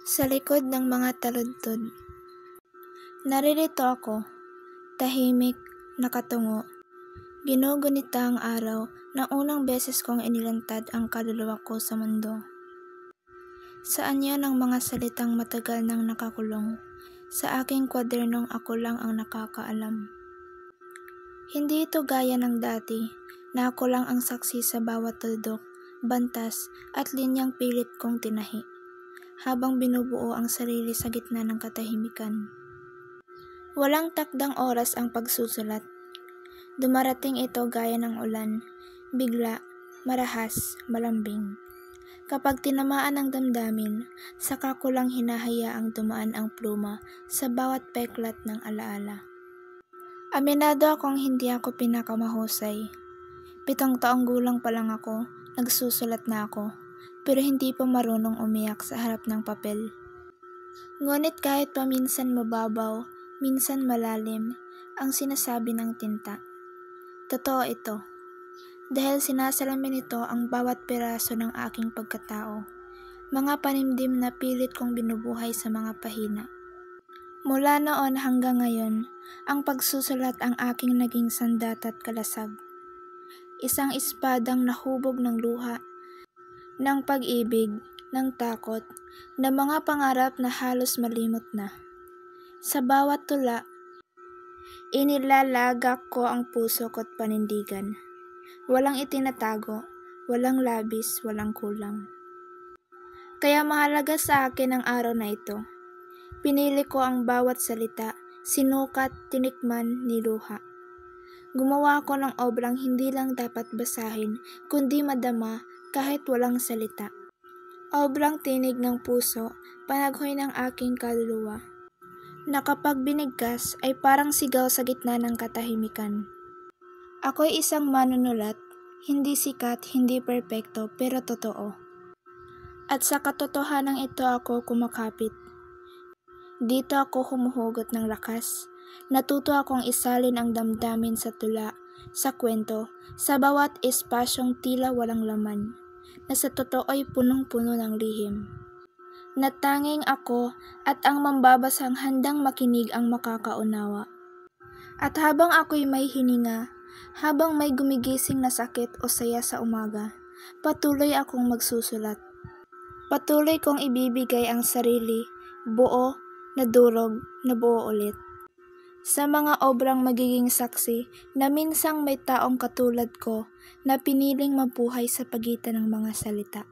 Sa likod ng mga taludtod. Naririto ako, tahimik, nakatungo. Ginugunita ang araw na unang beses kong inilantad ang kaluluwa ko sa mundo. Sa anyo ng mga salitang matagal nang nakakulong, sa aking kwadernong ako lang ang nakakaalam. Hindi ito gaya ng dati, na ako lang ang saksi sa bawat tuldok, bantas at linyang pilit kong tinahi, habang binubuo ang sarili sa gitna ng katahimikan. Walang takdang oras ang pagsusulat. Dumarating ito gaya ng ulan, bigla, marahas, malambing. Kapag tinamaan ng damdamin, saka ko lang hinahayaang dumaan ang pluma sa bawat peklat ng alaala. Aminado akong hindi ako pinakamahusay. 7 taong gulang pa lang ako, nagsusulat na ako, pero hindi pa marunong umiyak sa harap ng papel. Ngunit kahit pa minsan mababaw, minsan malalim, ang sinasabi ng tinta. Totoo ito, dahil sinasalamin ito ang bawat piraso ng aking pagkatao, mga panimdim na pilit kong binubuhay sa mga pahina. Mula noon hanggang ngayon, ang pagsusulat ang aking naging sandat at kalasag. Isang espadang nahubog ng luha, ng pag-ibig, ng takot, ng mga pangarap na halos malimot na. Sa bawat tula, inilalagak ko ang puso ko't panindigan. Walang itinatago, walang labis, walang kulang. Kaya mahalaga sa akin ang araw na ito. Pinili ko ang bawat salita, sinukat, tinikman, niluha. Gumawa ko ng obrang hindi lang dapat basahin, kundi madama kahit walang salita. Obrang tinig ng puso, panaghoy ng aking kaluluwa, na kapag binigkas ay parang sigaw sa gitna ng katahimikan. Ako'y isang manunulat, hindi sikat, hindi perpekto, pero totoo. At sa katotohanan ito ako kumakapit. Dito ako humuhugot ng lakas. Natuto akong isalin ang damdamin sa tula, sa kwento, sa bawat espasyong tila walang laman, na sa totoo'y punong-puno ng lihim. Natanging ako at ang mambabasang handang makinig ang makakaunawa. At habang ako'y may hininga, habang may gumigising na sakit o saya sa umaga, patuloy akong magsusulat. Patuloy kong ibibigay ang sarili, buo, nadurog, nabuo ulit. Sa mga obrang magiging saksi na minsang may taong katulad ko na piniling mabuhay sa pagitan ng mga salita.